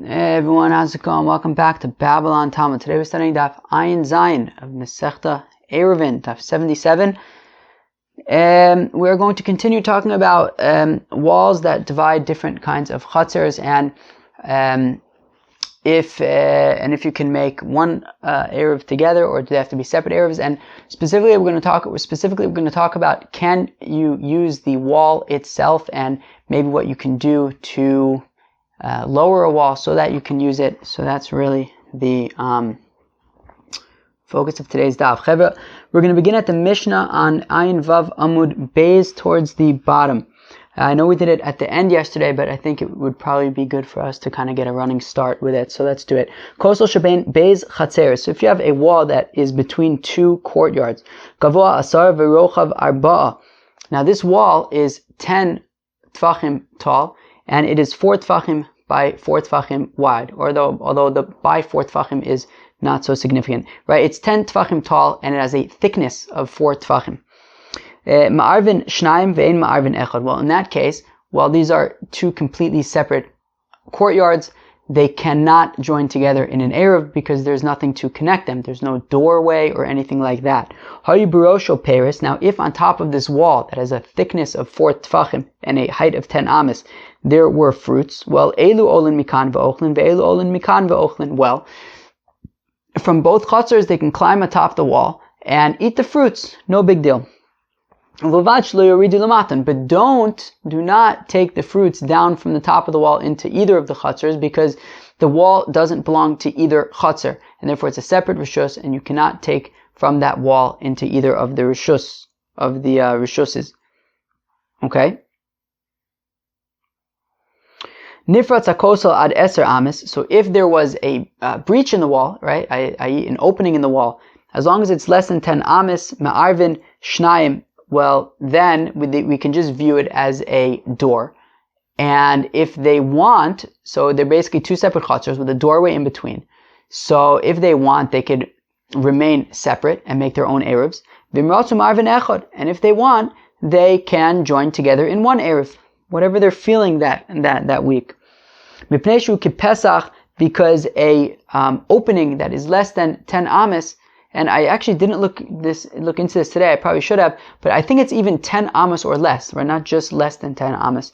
Hey everyone, how's it going? Welcome back to Babylon Talmud. Today we're studying Daf Ayin Zayin of Masechta Ayruvin, Daf 77. We're going to continue talking about walls that divide different kinds of hatzeirs, and if you can make one Eruv together, or do they have to be separate Eruvs? And specifically, we're going to talk about, can you use the wall itself, and maybe what you can do to lower a wall so that you can use it. So that's really the focus of today's daf. Chevra, we're going to begin at the Mishnah on Ayin Vav Amud Beis towards the bottom. I know we did it at the end yesterday, but I think it would probably be good for us to kind of get a running start with it. So let's do it. Kosel Shabain Beis hatzeirs. So if you have a wall that is between two courtyards, Gavoa Asar V'Rochav Arba'a. Now this wall is 10 tfachim tall, and it is 4 tfachim by 4 tfachim wide, although the by 4 tfachim is not so significant, right? It's 10 tfachim tall, and it has a thickness of 4 tfachim. Ma'arvin shnaim ve'en ma'arvin echad. Well, in that case, these are two completely separate courtyards. They cannot join together in an Eruv because there's nothing to connect them. There's no doorway or anything like that. Hayuburosho Paris. Now, if on top of this wall that has a thickness of 4 tfachim and a height of 10 amas, there were fruits, well, elu olin mikan ve'ochlin ve'elu olin mikan ve'ochlin. Well, from both hatzeirs they can climb atop the wall and eat the fruits. No big deal. But do not take the fruits down from the top of the wall into either of the hatzeirs, because the wall doesn't belong to either hatzeir, and therefore it's a separate rishus, and you cannot take from that wall into either of the rishuses. Okay? Nifratz hakosel ad eser amis. So if there was a breach in the wall, right, i.e. an opening in the wall, as long as it's less than 10 amis, ma'arvin shnayim, well, then we can just view it as a door. And if they want, so they're basically two separate hatzeirs with a doorway in between. So if they want, they could remain separate and make their own Eruvs. And if they want, they can join together in one Eruv, whatever they're feeling that week. Because a opening that is less than 10 amas, and I actually didn't look into this today, I probably should have, but I think it's even 10 amas or less, right? Not just less than 10 amas.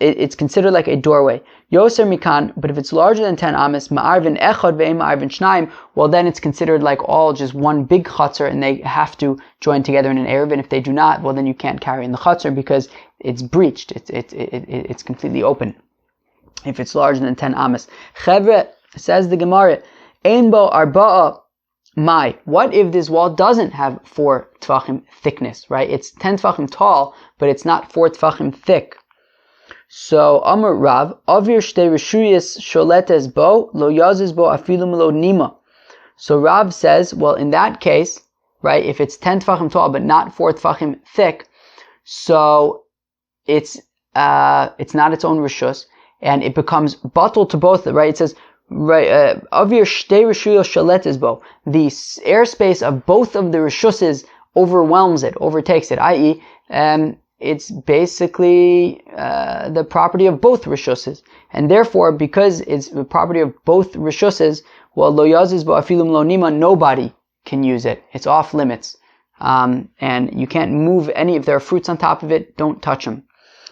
It's considered like a doorway. Yoser mikan, but if it's larger than 10 amas, ma'arvin echad ve'em ma'arvin shnaim, well then it's considered like all just one big chatzar, and they have to join together in an Eruv, and if they do not, well then you can't carry in the chatzar because it's breached, it's completely open. If it's larger than 10 amas. Chevre, says the Gemara, ein bo arba'a. What if this wall doesn't have 4 tfachim thickness, right? It's 10 tfachim tall, but it's not 4 tfachim thick. So, Amar Rav, Avir shtei reshuyas sholetes bo, lo yazis bo afilu lo nima. So Rav says, well, in that case, right, if it's 10 tfachim tall, but not 4 tfachim thick, so it's not its own reshus, and it becomes batul to both, right? It says, right, avir shtei reshuyos shaletes bo. The airspace of both of the rishuses overtakes it, i.e., it's basically the property of both rishuses, and therefore, because it's the property of both rishuses, well, lo yazis bo afilum lo nima, nobody can use it. It's off limits, and you can't move any. If there are fruits on top of it, don't touch them.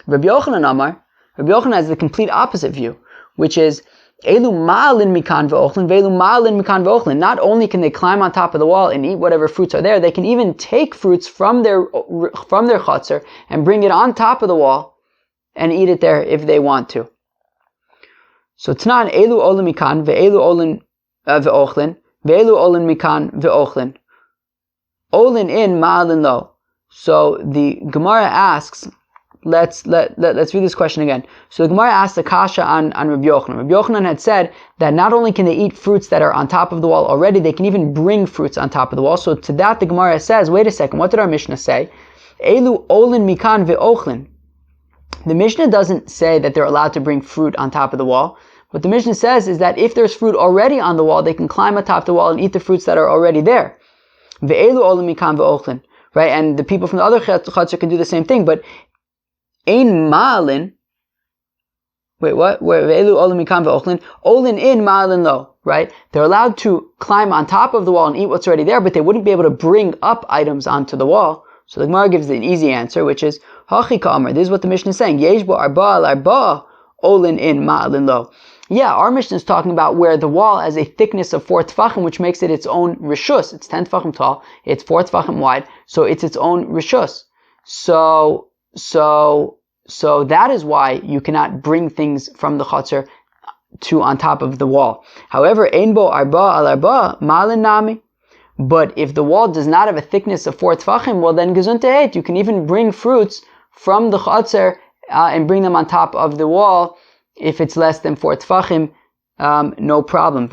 Rabbi Yochanan Amar, Rabbi Yochanan has the complete opposite view, which is elu ma'alin mikan ve'ochlin ve'elu ma'alin mikan ve'ochlin. Not only can they climb on top of the wall and eat whatever fruits are there, they can even take fruits from their chatzar and bring it on top of the wall and eat it there if they want to. So Tanan elu olin mikan ve'elu olin ve'ochlin ve'elu olin mikan ve'ochlin. Olin in ma'alin lo. So the Gemara asks, Let's read this question again. So the Gemara asked the kasha on Rabbi Yochanan. Rabbi Yochanan had said that not only can they eat fruits that are on top of the wall already, they can even bring fruits on top of the wall. So to that the Gemara says, wait a second, what did our Mishnah say? Elu olin mikan ve'ochlin. The Mishnah doesn't say that they're allowed to bring fruit on top of the wall. What the Mishnah says is that if there's fruit already on the wall, they can climb atop the wall and eat the fruits that are already there. Ve'elu olin mikan ve'ochlin. Right? And the people from the other chatzar can do the same thing, but Ein ma'alin Wait, what? Olin in, ma'alin lo, right? They're allowed to climb on top of the wall and eat what's already there, but they wouldn't be able to bring up items onto the wall. So the Gemara gives an easy answer, which is, Hachi ka'amar. This is what the Mishnah is saying. Yesh bo arba al arba, olin in, ma'alin lo. Yeah, our Mishnah is talking about where the wall has a thickness of 4 tefachim, which makes it its own rishus. It's 10 tefachim tall, it's 4 tefachim wide, so it's its own rishus. So that is why you cannot bring things from the chatzer to on top of the wall. However, ein bo arba al arba, ma'alin nami. But if the wall does not have a thickness of 4 tefachim, well then gesund heit. You can even bring fruits from the chatzer and bring them on top of the wall. If it's less than 4 tefachim, no problem.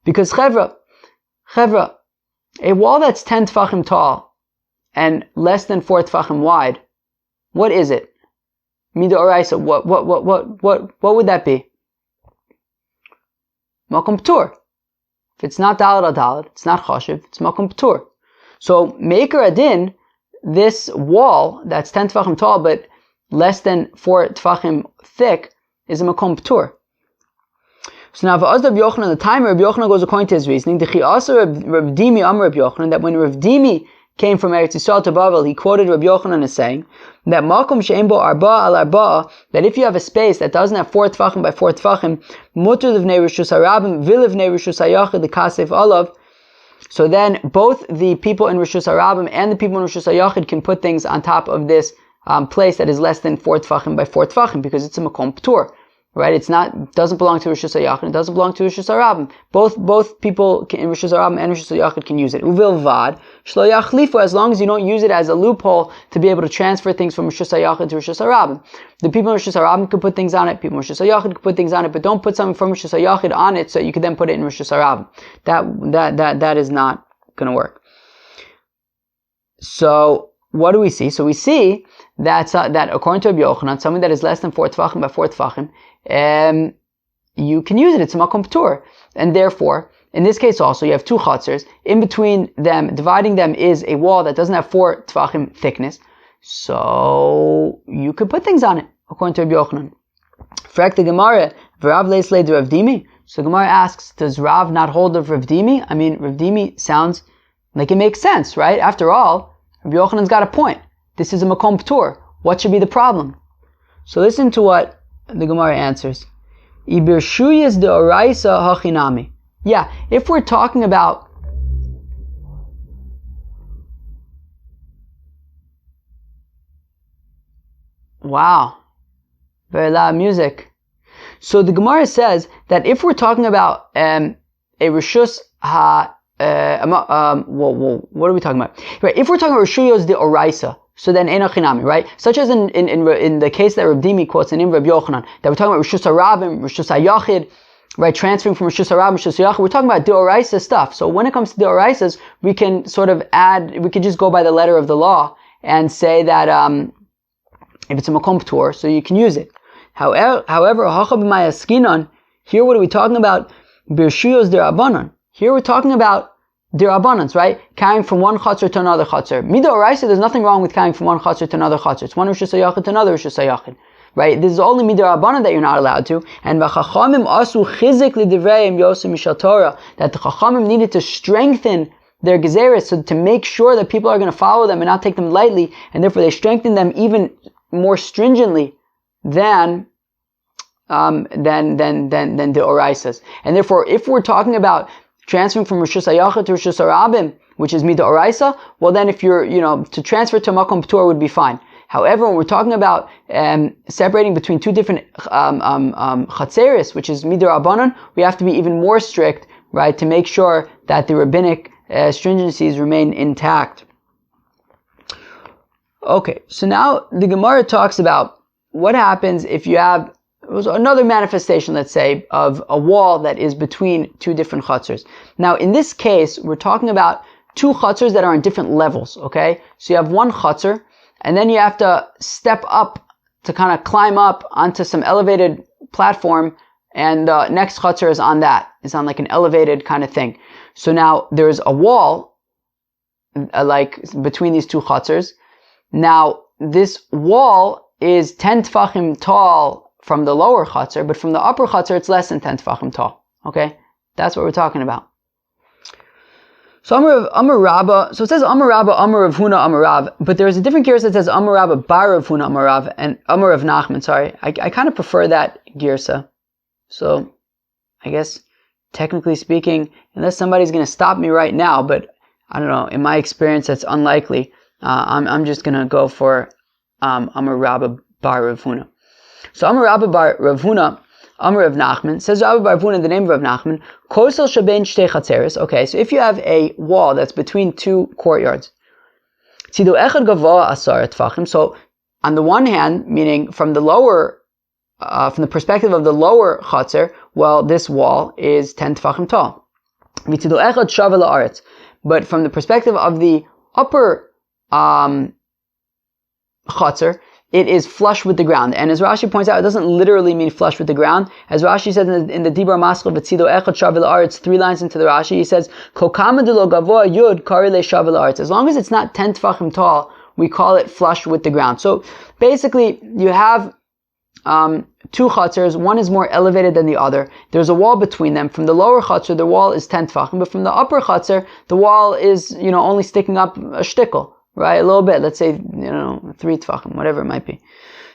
Because chevra, a wall that's 10 tefachim tall and less than 4 tefachim wide, what is it? Mida oraisa. What would that be? Makom p'tur. If it's not dalad dalad, it's not chashiv, it's makom p'tur. So meikar adin, this wall that's 10 tefachim tall but less than 4 tefachim thick is a makom p'tur. So now, for Rabbi Yochanan, the time Rabbi Yochanan goes according to his reasoning, the chi'asa Rabbi Dimi Amar Rabbi Yochanan, that when Rabbi Dimi came from Eretz Yisrael to Bavel, he quoted Rabbi Yochanan as saying that makom she'en bo arba al arba, that if you have a space that doesn't have 4 tefachim by 4 tefachim, mutar livnei rishus harabim vilivnei rishus hayachid the kasef olav. So then both the people in rishus harabim and the people in rishus hayachid can put things on top of this place that is less than 4 tefachim by 4 tefachim because it's a makom p'tur. Right? Doesn't belong to Rishus HaYachid, it doesn't belong to Rishus HaRabim. Both people in Rishus HaRabim and Rishus HaYachid can use it. Uvil vad, shlo yachlifu, as long as you don't use it as a loophole to be able to transfer things from Rishus HaYachid to Rishus HaRabim. The people in Rishus HaRabim can put things on it, people in Rishus HaYachid can put things on it, but don't put something from Rishus HaYachid on it so you can then put it in Rishus HaRabim. That is not going to work. So, what do we see? So we see that according to Rabbi Yochanan, something that is less than 4 tefachim by 4 tefachim, you can use it. It's a makom p'tur, and therefore, in this case also, you have 2 hatzeirs. In between them, dividing them is a wall that doesn't have 4 tefachim thickness. So you could put things on it, according to Rabbi Yochanan. Frak the Gemara, v'Rav leislei de Rav Dimi. So the Gemara asks, does Rav not hold of Rav Dimi? I mean, Rav Dimi sounds like it makes sense, right? After all, Rabbi Yochanan's got a point. This is a makom p'tur. What should be the problem? So listen to what the Gemara answers. Ibirshuyas de oraisa hachinami. Yeah, if we're talking about wow, very loud music. So the Gemara says that if we're talking about a rishus what are we talking about? Right, if we're talking about rishuyos de oraisa, so then eno chinami, right? Such as in the case that Rabbi Dimi quotes in Rabbi Yochanan, that we're talking about rishus harabim, rishus hayachid, right? Transferring from rishus harabim, rishus hayachid. We're talking about de oraisa stuff. So when it comes to de oraisas, we can sort of we could just go by the letter of the law and say that if it's a makom p'tur, so you can use it. However, hacha b'mayaskinon, here what are we talking about? Birshuyos de rabbanon. Here we're talking about their abundance, right? Carrying from one chatzar to another chatzar. Mida oraisa, there's nothing wrong with carrying from one chatzar to another chatzar. It's one rishus hayachid to another rishus hayachid, right? This is only mida rabbanan that you're not allowed to. And v'chachamim asu chizik l'divrayim yosem mishal Torah, that the chachamim needed to strengthen their gezeres, so to make sure that people are going to follow them and not take them lightly, and therefore they strengthen them even more stringently than the oraisas. And therefore, if we're talking about transferring from Rishus HaYachid to Rishus HaRabim, which is Mida Oraisa, well then if you're, to transfer to Makom P'tur would be fine. However, when we're talking about separating between 2 different hatzeirs, which is Mida Rabbanon, we have to be even more strict, right, to make sure that the rabbinic stringencies remain intact. Okay, so now the Gemara talks about what happens if you have another manifestation, let's say, of a wall that is between 2 different hatzeirs. Now, in this case, we're talking about 2 hatzeirs that are on different levels, okay? So you have one hatzeir, and then you have to step up to kind of climb up onto some elevated platform, and the next hatzeir is on that. It's on like an elevated kind of thing. So now there's a wall, like between these 2 hatzeirs. Now, this wall is 10 tefachim tall from the lower chatzar, but from the upper chatzar it's less than 10 tefachim tall. Okay? That's what we're talking about. So Amar Rabba, so it says Amar Rabba, Amar Rav Huna, Amar Rav, but there's a different girsa that says Amar Rabba, Bar Rav Huna, Amar Rav, and Amar Rav Nachman, sorry. I kind of prefer that girsa. So, I guess, technically speaking, unless somebody's going to stop me right now, but I don't know, in my experience that's unlikely, I'm just going to go for Amar Rabba, Bar Rav Huna. So Amar Rabba, Bar Rav Huna, Amar Rav Nachman, says Rabbi Bar Huna in the name of Rav Nachman, Kosel Shabein Shtei Hatzeirs. Okay, so if you have a wall that's between two courtyards, Tzidu Echad Gavoa Asar Tfachim. So on the one hand, meaning from the lower, from the perspective of the lower Chatzer, well, this wall is 10 Tfachim tall. Vitzidu Echad Shavel La'aretz. But from the perspective of the upper Chatzer, it is flush with the ground. And as Rashi points out, it doesn't literally mean flush with the ground. As Rashi says in the Dibur Maskal, V'tzido Echad Shavel La'aretz, 3 lines into the Rashi, he says, Kol kama delo gavoa yud kari le Shavel La'aretz. As long as it's not 10 tefachim tall, we call it flush with the ground. So basically, you have two chatzers. One is more elevated than the other. There's a wall between them. From the lower chatzer, the wall is 10 tefachim, but from the upper chatzer, the wall is, only sticking up a shtickle. Right, a little bit. Let's say, 3 tefachim, whatever it might be.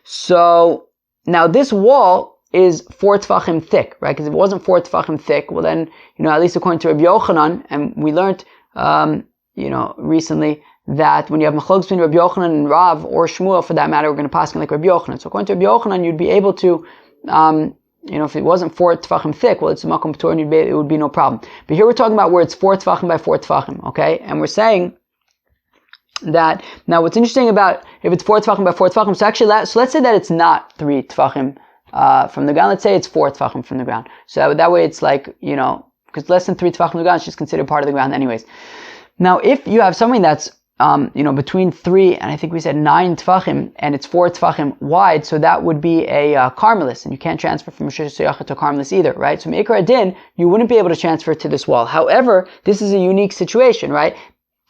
So, now this wall is 4 tefachim thick, right? Because if it wasn't 4 tefachim thick, well then, at least according to Rabbi Yochanan, and we learned, recently, that when you have machlokes between Rabbi Yochanan and Rav, or Shmuel for that matter, we're going to pass like Rabbi Yochanan. So according to Rabbi Yochanan, you'd be able to, if it wasn't 4 tefachim thick, well, it's a makom p'tur, and it would be no problem. But here we're talking about where it's 4 tefachim by 4 tefachim, okay? And we're saying that, now what's interesting about if it's 4 tefachim by 4 tefachim, so let's say that it's not 3 tefachim from the ground, let's say it's 4 tefachim from the ground. So that way it's like, because less than 3 tefachim from the ground is just considered part of the ground anyways. Now if you have something that's, between 3 and I think we said 9 tefachim, and it's 4 tefachim wide, so that would be a karmelis, and you can't transfer from Rosh Hashanah to karmelis either, right? So Meikar Adin, you wouldn't be able to transfer to this wall. However, this is a unique situation, right?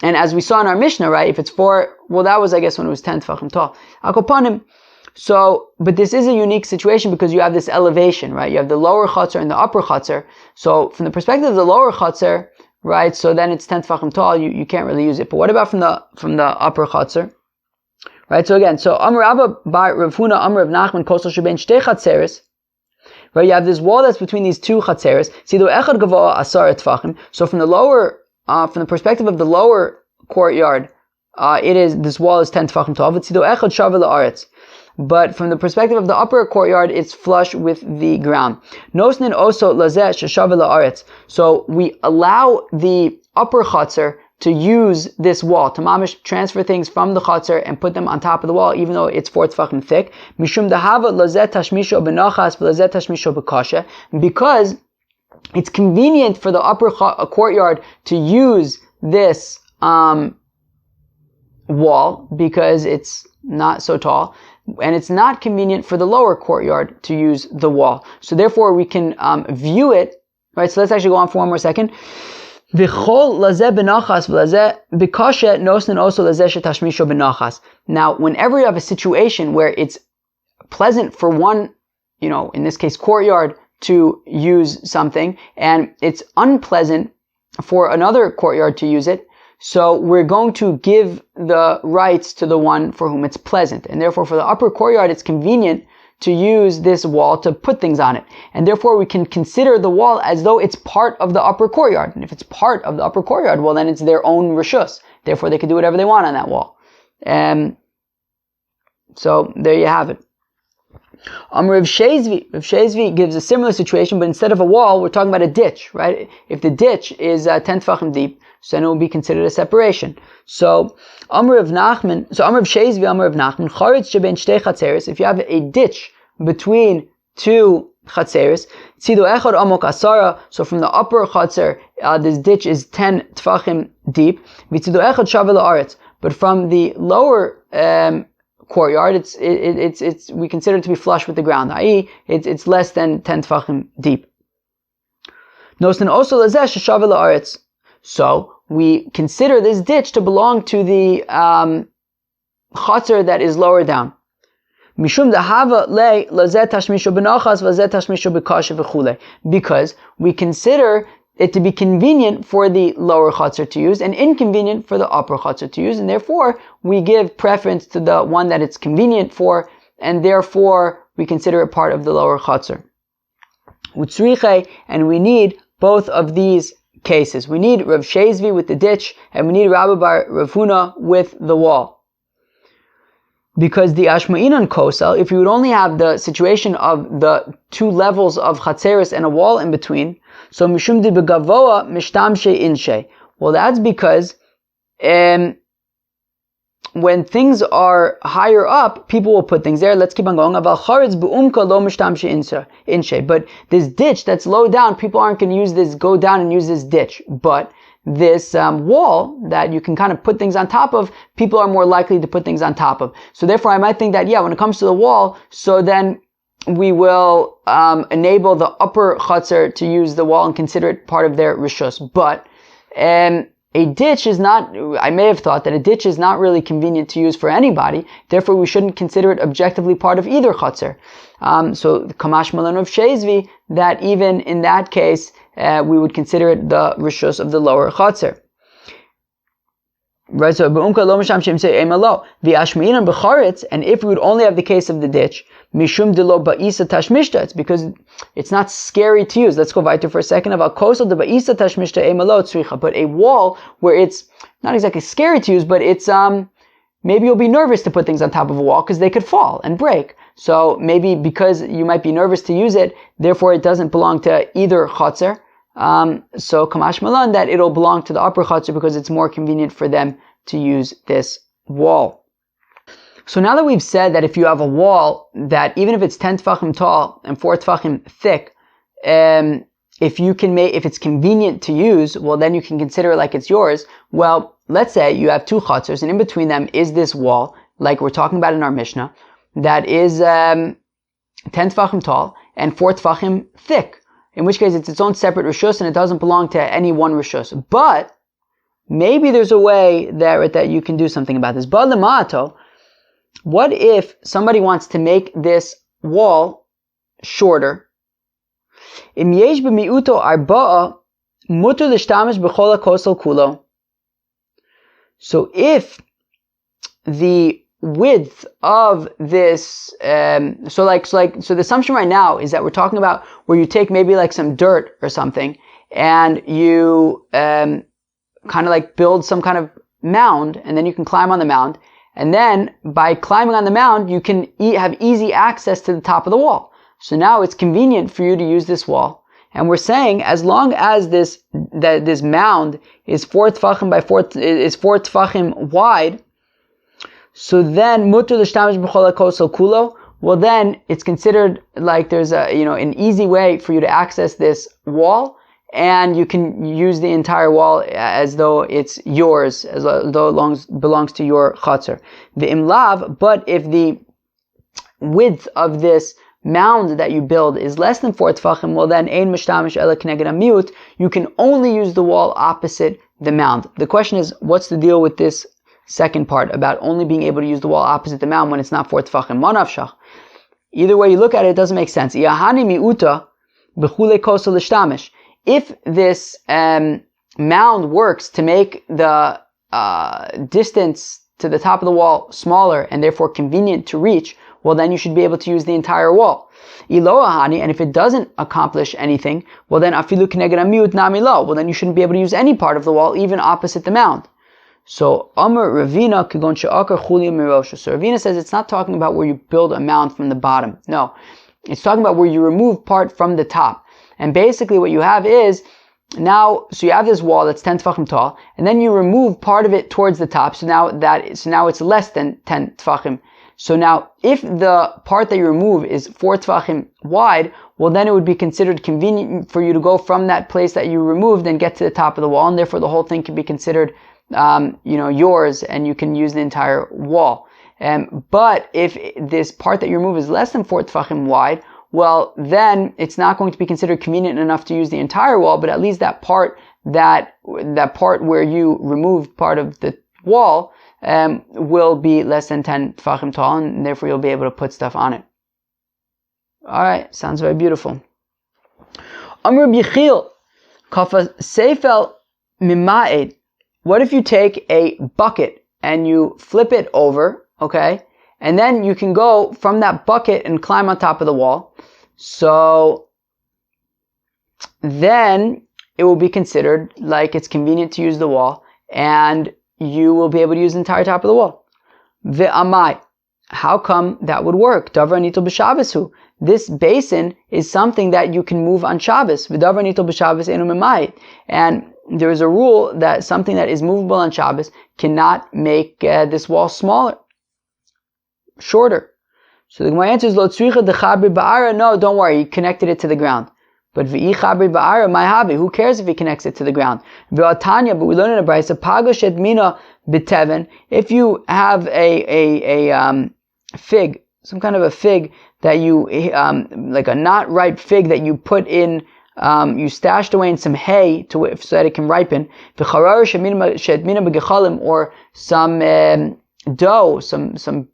And as we saw in our Mishnah, right, if it's 4, well, that was, I guess, when it was 10 tefachim tall. Akopanim. So, but this is a unique situation because you have this elevation, right? You have the lower chatzar and the upper chatzar. So, from the perspective of the lower chatzar, right, so then it's 10 tefachim tall, you can't really use it. But what about from the upper chatzar? Right, so again, so Amar Rabba Bar Rav Huna, Amar Rav Nachman, Kosel Shebein Shtei Hatzeirs. Right, you have this wall that's between these two chatzeirs. Tzidu Echad Gavoa Asar Tefachim. So from the perspective of the lower courtyard, this wall is 10 tefachim tall. V'tzido echad shavel la'aretz. But from the perspective of the upper courtyard, it's flush with the ground. Nosnin also lazeh sheshavel la'aretz. So we allow the upper chatzar to use this wall, to mamish transfer things from the chatzar and put them on top of the wall, even though it's 4 tefachim thick. Mishum dahava lazeh tashmisho benachas v'lazeh tashmisho bekasha. Because it's convenient for the upper courtyard to use this wall because it's not so tall, and it's not convenient for the lower courtyard to use the wall. So therefore we can view it, right? So let's actually go on for one more second. Now, whenever you have a situation where it's pleasant for one, in this case courtyard, to use something, and it's unpleasant for another courtyard to use it, so we're going to give the rights to the one for whom it's pleasant. And therefore for the upper courtyard, it's convenient to use this wall to put things on it. And therefore we can consider the wall as though it's part of the upper courtyard. And if it's part of the upper courtyard, well then it's their own reshus. Therefore they can do whatever they want on that wall. So there you have it. Rav Shezvi gives a similar situation, but instead of a wall, we're talking about a ditch, right? If the ditch is 10 tefachim deep, so then it will be considered a separation. So, Rav Shezvi, Rav Nachman, Charetz shebein shtei hatzeirs. If you have a ditch between two hatzeirs, tzidu echad amok asara. So from the upper hatzer, this ditch is 10 tefachim deep. V'tzidu echad shavel la'aretz. But from the lower courtyard, it's we consider it to be flush with the ground, i.e., it's less than 10 tefachim deep. Nosnin also lazeh sheshavel la'aretz. So we consider this ditch to belong to the chatzar that is lower down. Mishum dehava le lazet tashmishu benachas vazet tashmishu bekasha v'chule. Because we consider it to be convenient for the lower chatzar to use and inconvenient for the upper chatzar to use, and therefore we give preference to the one that it's convenient for, and therefore we consider it part of the lower chatzar. Utzriche, and we need both of these cases. We need Rav Shezvi with the ditch, and we need Rabbi Bar Rav Huna with the wall. Because the Ashma'inan Kosel, if you would only have the situation of the two levels of hatzeirs and a wall in between, so Mishum di begavoa mishtamshe inshe. Well, that's because when things are higher up, people will put things there. Let's keep on going. But this ditch that's low down, people aren't going to use this, go down and use this ditch. But this wall that you can kind of put things on top of, people are more likely to put things on top of. So therefore I might think that, when it comes to the wall, so then we will enable the upper chutzner to use the wall and consider it part of their rishus. But a ditch is not, I may have thought that a ditch is not really convenient to use for anybody, therefore we shouldn't consider it objectively part of either chutzner. So Kamash Malan of Shezvi, that even in that case, we would consider it the rishus of the lower chutzner. Right, so the Ashma'inan b'charetz, and if we would only have the case of the ditch, mishum de lo ba'isa tashmishta, it's because it's not scary to use. Let's go weiter for a second. But a wall where it's not exactly scary to use, but it's maybe you'll be nervous to put things on top of a wall because they could fall and break. So maybe because you might be nervous to use it, therefore it doesn't belong to either chutzner. So Kamash Malan, that it'll belong to the upper chutzner because it's more convenient for them to use this wall. So now that we've said that if you have a wall that even if it's 10 tefachim tall and 4 tefachim thick, if it's convenient to use, well then you can consider it like it's yours. Well, let's say you have two chutzers and in between them is this wall, like we're talking about in our Mishnah, that is 10 tefachim tall and 4 tefachim thick. In which case it's its own separate rishus and it doesn't belong to any one rishus. But maybe there's a way that you can do something about this. But lema'ato, what if somebody wants to make this wall shorter? Im yesh b'mi'uto arba'a mutar l'shtamish b'chol ha'kosel kulo. So if the width of this, so the assumption right now is that we're talking about where you take maybe like some dirt or something and you kind of like build some kind of mound and then you can climb on the mound, and then by climbing on the mound you can have easy access to the top of the wall. So now it's convenient for you to use this wall, and we're saying as long as this mound is 4 tefachim by 4 tefachim wide, so then mutar l'shtamish b'chol ha'kosel kulo. Well, then it's considered like there's an easy way for you to access this wall, and you can use the entire wall as though it's yours, as though it belongs to your chutzner. The imlav, but if the width of this mound that you build is less than 4 tefachim, well then ein mishtamish ela k'neged hamiut. You can only use the wall opposite the mound. The question is, what's the deal with this second part about only being able to use the wall opposite the mound when it's not 4 tefachim? Manavshach. Either way you look at it, it doesn't make sense. Yahani miuta b'chule kosel l'shtamish. If this mound works to make the distance to the top of the wall smaller and therefore convenient to reach, well then you should be able to use the entire wall. Iloahani, and if it doesn't accomplish anything, well then afilu k'neged hamiut nami lo. Well then you shouldn't be able to use any part of the wall, even opposite the mound. So Amar Ravina Kagon She'akar Chulia Mirosha. So Ravina says it's not talking about where you build a mound from the bottom. No. It's talking about where you remove part from the top. And basically what you have is so you have this wall that's 10 tefachim tall, and then you remove part of it towards the top. So now it's less than 10 tefachim. So now if the part that you remove is 4 tefachim wide, well then it would be considered convenient for you to go from that place that you removed and get to the top of the wall, and therefore the whole thing can be considered yours, and you can use the entire wall. But if this part that you remove is less than 4 tefachim wide, well, then it's not going to be considered convenient enough to use the entire wall, but at least that part where you removed part of the wall, will be less than 10 tfachim tall, and therefore you'll be able to put stuff on it. Alright, sounds very beautiful. Amr B'Yichil, Kafa Seifel Mima'ed. What if you take a bucket and you flip it over, okay? And then you can go from that bucket and climb on top of the wall. So then it will be considered like it's convenient to use the wall, and you will be able to use the entire top of the wall. Ve'amai. How come that would work? Davar nitol b'Shabbosu. This basin is something that you can move on Shabbos. V'davar nitol b'Shabbos enu memai. And there is a rule that something that is movable on Shabbos cannot make this wall smaller, shorter. So the Gemara answers, Lo tzricha dechabri ba'ara. No, don't worry, he connected it to the ground. But v'i chabri ba'ara, my habi. Who cares if he connects it to the ground? V'atanya, but we learn in a brayso, pagosh et mina b'teven. If you have a fig, some kind of a fig that you, like a not ripe fig that you put in, you stashed away in some hay so that it can ripen. Or some dough, some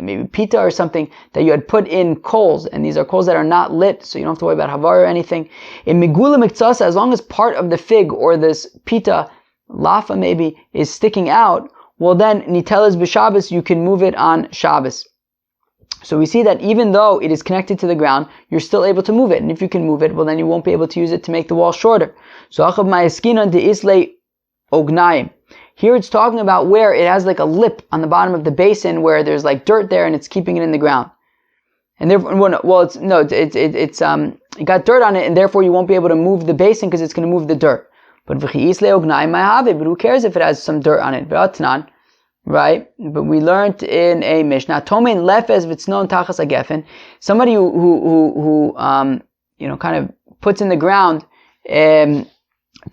maybe pita or something that you had put in coals, and these are coals that are not lit, so you don't have to worry about havar or anything. In megula miktsasa, as long as part of the fig or this pita, lafa maybe, is sticking out, well then nitelas b'Shabbos, you can move it on Shabbos. So we see that even though it is connected to the ground, you're still able to move it. And if you can move it, well then you won't be able to use it to make the wall shorter. So achab ma'eskinon de isle ognayim. Here it's talking about where it has like a lip on the bottom of the basin where there's like dirt there and it's keeping it in the ground. And therefore, it got dirt on it, and therefore you won't be able to move the basin because it's going to move the dirt. But who cares if it has some dirt on it? Right? But we learned in a Mishnah, Tomein lefes v'tznon tachas agefen. Somebody who kind of puts in the ground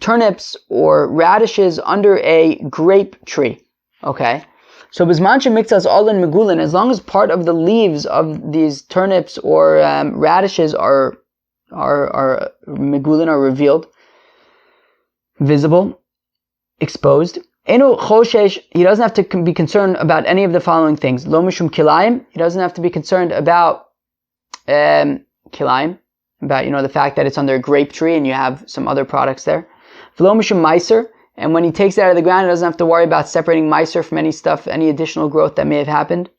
turnips or radishes under a grape tree. Okay? So bizmanche mixas all in megulin, as long as part of the leaves of these turnips or radishes are megulin, are revealed, visible, exposed. Eno choshesh, he doesn't have to be concerned about any of the following things. Lo mishum kilayim, he doesn't have to be concerned about kilayim, about the fact that it's under a grape tree and you have some other products there. V'lo mishum meiser, and when he takes it out of the ground, he doesn't have to worry about separating meiser from any stuff, any additional growth that may have happened.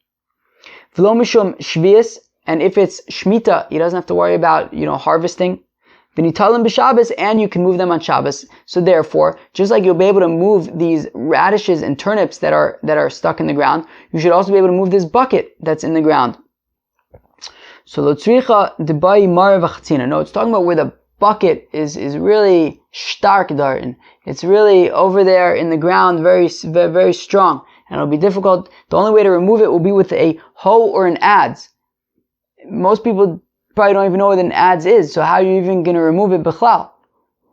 V'lo mishum shvius, and if it's shmita, he doesn't have to worry about harvesting. V'nitalim b'Shabbos, and you can move them on Shabbos. So therefore, just like you'll be able to move these radishes and turnips that are stuck in the ground, you should also be able to move this bucket that's in the ground. So lotzricha debai mar v'chatzina. No, it's talking about where the bucket is really stark darten. It's really over there in the ground, very very strong, and it'll be difficult. The only way to remove it will be with a hoe or an adze. Most people probably don't even know what an adze is, so how are you even going to remove it bichlal?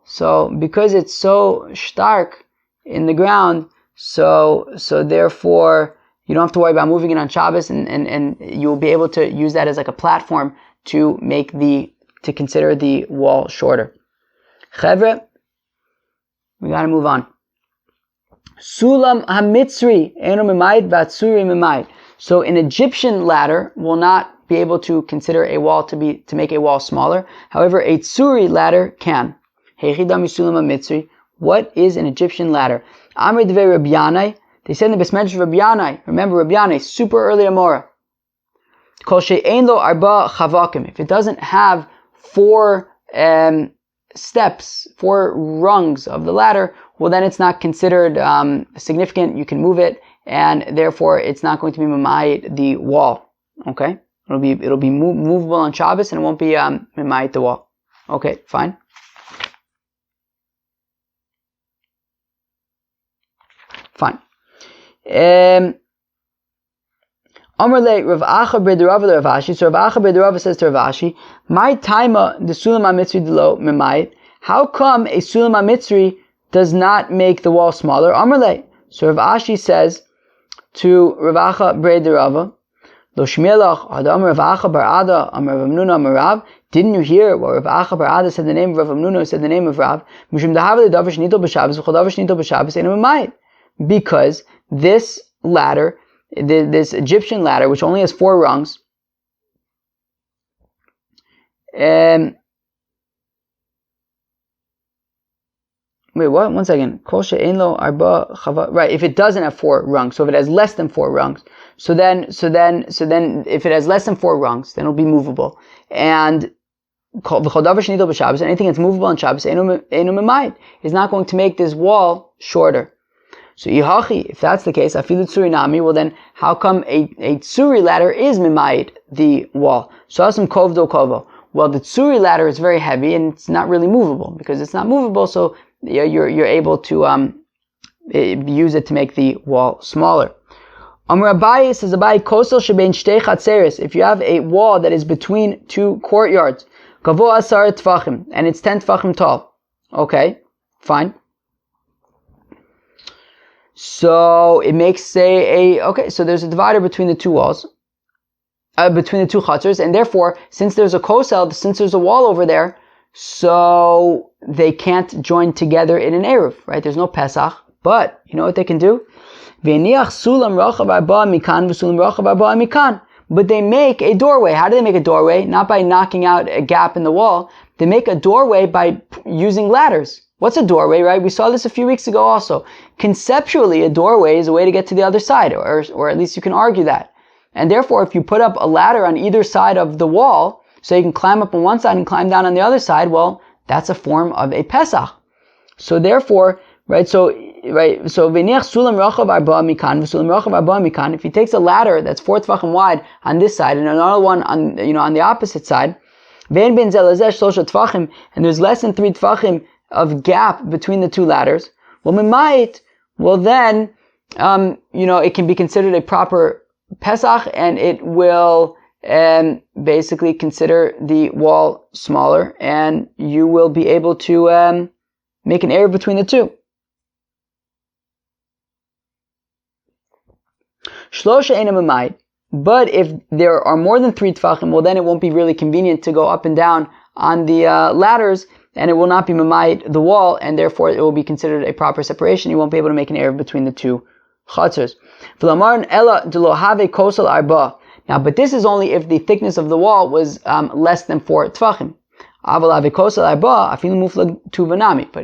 So because it's so stark in the ground, so therefore you don't have to worry about moving it on Shabbos, and you'll be able to use that as like a platform to consider the wall shorter. Chevre, we gotta move on. Sulam hamitzri eno mimayit v'atzuri mimayit. So an Egyptian ladder will not be able to consider a wall to make a wall smaller. However, a tsuri ladder can. What is an Egyptian ladder? Amr Devei Rabbi Yanai. They said in the Besmedrash of Rabbi Yanai. Remember Rabbi Yanai, super early Amora. Kol she'ein lo arba chavakim. If it doesn't have 4 steps, 4 rungs of the ladder, well then it's not considered significant. You can move it, and therefore it's not going to be mamayit the wall. Okay? It'll be movable on Shabbos, and it won't be mimayit the wall. Okay, fine. Fine. Amrle Rav Acha B'Derava Rav Ashi. So Rav Acha B'Derava says to Rav Ashi, "My taima the sulam hamitzri delo mimayit." How come a sulam hamitzri does not make the wall smaller? Amrle. So Rav Ashi says to Rav Acha B'Derava, Lo shmielach adam Rav Acha bar Ada Amar Rav Hamnuna Amar Rav. Didn't you hear what Rav Acha bar Ada said the name of Rav Hamnuna said the name of Rav? Mishum dahav le'davar shnitol b'Shabbos v'chol davar shnitol b'Shabbos eno mimayit. Because this ladder, this Egyptian ladder, which only has 4 rungs, wait, what? 1 second. Right, if it doesn't have 4 rungs, so if it has less than 4 rungs, so then if it has less than 4 rungs, then it'll be movable. And anything that's movable on Shabbos is not going to make this wall shorter. So if that's the case, well then how come a tsuri ladder is mimayit the wall? So asum kovdo kovo. Well, the tsuri ladder is very heavy and it's not really movable. Because it's not movable, so you're able to use it to make the wall smaller. Amar Abaye says, Abaye kosel shebein shtei hatzeirs. If you have a wall that is between 2 courtyards, gavo asar tfachim, and it's 10 tfachim tall. Okay, fine. So it makes so there's a divider between the 2 walls, between the 2 hatzeirs, and therefore, since there's a kosel, since there's a wall over there, so they can't join together in an Eruv, right? There's no Pesach, but you know what they can do? But they make a doorway. How do they make a doorway? Not by knocking out a gap in the wall. They make a doorway by using ladders. What's a doorway, right? We saw this a few weeks ago also. Conceptually, a doorway is a way to get to the other side, or at least you can argue that. And therefore, if you put up a ladder on either side of the wall, so you can climb up on one side and climb down on the other side, well, that's a form of a Pesach. So therefore, so v'niach sulam rachav arba mikan v'sulam rachav arba mikan. If he takes a ladder that's 4 tefachim wide on this side and another one on the opposite side, ve'en ben zelazeh shlosha tefachim, and there's less than 3 tefachim of gap between the 2 ladders, well, then it can be considered a proper Pesach, and it will basically consider the wall smaller, and you will be able to make an error between the 2. Shlosha eina mimayit. But if there are more than 3 tefachim, well then it won't be really convenient to go up and down on the ladders, and it will not be mimayit the wall, and therefore it will be considered a proper separation. You won't be able to make an error between the 2 chatzers. Now, but this is only if the thickness of the wall was less than 4 tefachim. But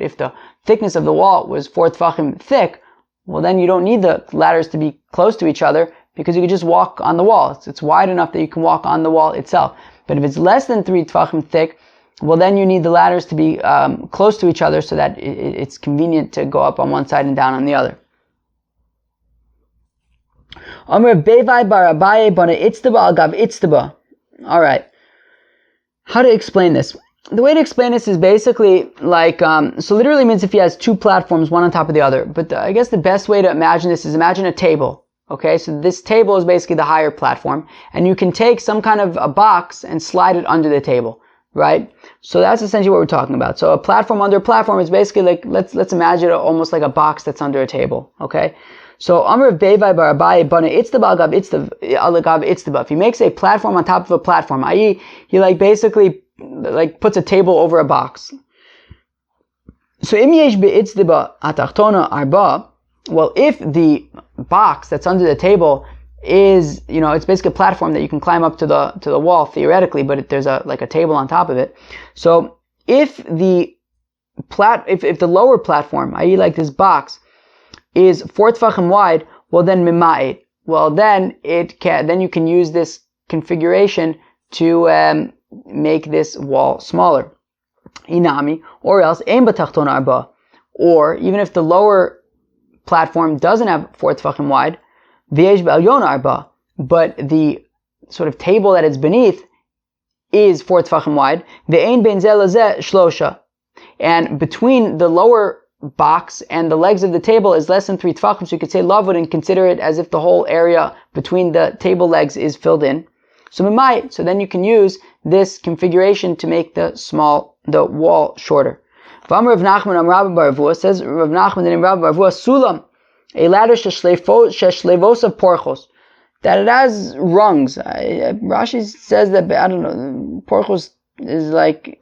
if the thickness of the wall was 4 tefachim thick, well then you don't need the ladders to be close to each other, because you can just walk on the wall. It's wide enough that you can walk on the wall itself. But if it's less than 3 tefachim thick, well then you need the ladders to be close to each other so that it's convenient to go up on one side and down on the other. Alright. How to explain this? The way to explain this is basically like, so literally means if he has 2 platforms, one on top of the other. But I guess the best way to imagine this is imagine a table. Okay, so this table is basically the higher platform, and you can take some kind of a box and slide it under the table, right? So that's essentially what we're talking about. So a platform under a platform is basically like, let's imagine it almost like a box that's under a table, okay? So Amr Bevai Bar Abaye Bana Itztaba Agav Itztaba. If he makes a platform on top of a platform, i.e., he basically puts a table over a box. So Im Yesh Be'itztaba Atachtona Arba. Well, if the box that's under the table is, it's basically a platform that you can climb up to the wall theoretically, but there's a table on top of it. So if the lower platform, i.e., like this box, is 4 tefachim wide, well then mima'it. Well then you can use this configuration to make this wall smaller. Inami, or else ein b'tachton arba. Or even if the lower platform doesn't have 4 tefachim wide, v'yesh b'alyon arba, but the sort of table that it's beneath is 4 tefachim wide, ve'ein ben zeh lazeh shlosha. And between the lower box and the legs of the table is less than 3 tefachim, so you could say lavud and consider it as if the whole area between the table legs is filled in. So then you can use this configuration to make the wall shorter. Rav Nachman Rabbi Bar Avua says, Rav Nachman and Rabbi Bar Avua, Sulam, a ladder sheshlevos of porchos, that it has rungs. Rashi says that, I don't know, porchos is like,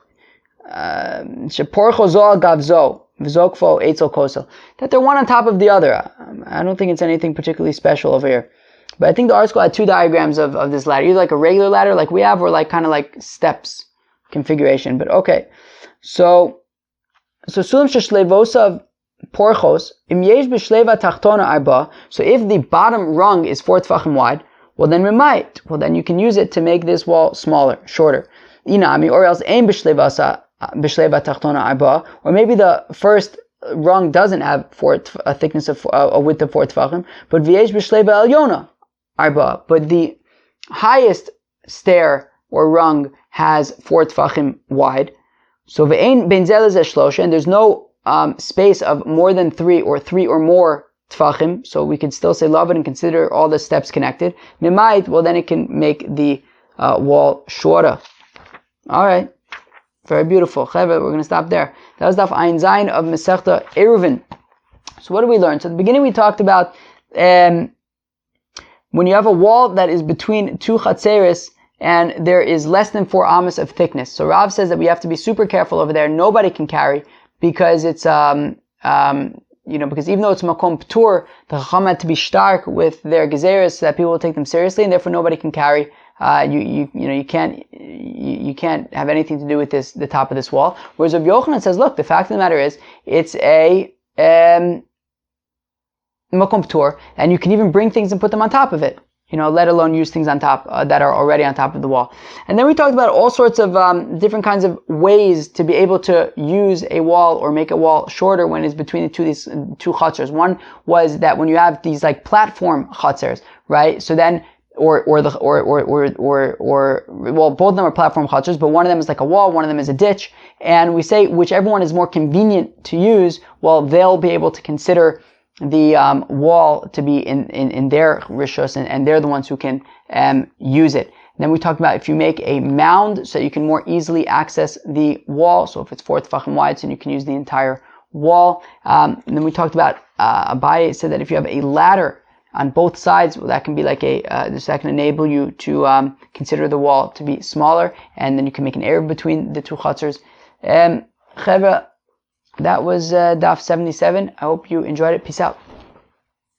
sheporcho zo gavzo, v'zokfo eitzel kosel, that they're one on top of the other. I don't think it's anything particularly special over here. But I think the article had two diagrams of this ladder, either like a regular ladder like we have, or like kind of like steps configuration. But okay, so sulam sheshlevosav porchos im yesh b'shleva tachtona arba. So if the bottom rung is 4 tefachim wide, well then then you can use it to make this wall smaller, shorter. Inami, or else ein b'shleva tachtona arba, or maybe the first rung doesn't have a thickness of a width of 4 tefachim, but v'yesh b'shleva elyona arba, but the highest stair or rung has 4 tefachim wide. So ve'ein ben zelez shlosha, and there's no space of more than 3 or 3 or more tefachim. So we can still say love it and consider all the steps connected. Mimait, well then it can make the wall shorter. All right, very beautiful. We're going to stop there. That was daf Ayin Zayin of Masechta Ayruvin. So what did we learn? So at the beginning we talked about when you have a wall that is between 2 hatzeirs and there is less than 4 amos of thickness. So Rav says that we have to be super careful over there. Nobody can carry because it's because even though it's makom ptur, the chacham had to be stark with their gezeiros so that people will take them seriously, and therefore nobody can carry. You can't have anything to do with the top of this wall. Whereas Rav Yochanan says, look, the fact of the matter is, it's a makom ptur, and you can even bring things and put them on top of it. Let alone use things on top that are already on top of the wall. And then we talked about all sorts of different kinds of ways to be able to use a wall or make a wall shorter when it's between these two hatzeirs. One was that when you have these like platform hatzeirs, right? So then, well, both of them are platform hatzeirs, but one of them is like a wall, one of them is a ditch. And we say whichever one is more convenient to use, well, they'll be able to consider the wall to be in their rishos, and they're the ones who can use it. And then we talked about if you make a mound so you can more easily access the wall. So if it's 4 tefachim wide, so you can use the entire wall. And then we talked about Abaye said that if you have a ladder on both sides, well, that can be like that can enable you to consider the wall to be smaller, and then you can make an area between the two hatzeirs. Chevra, that was daf 77. I hope you enjoyed it. Peace out.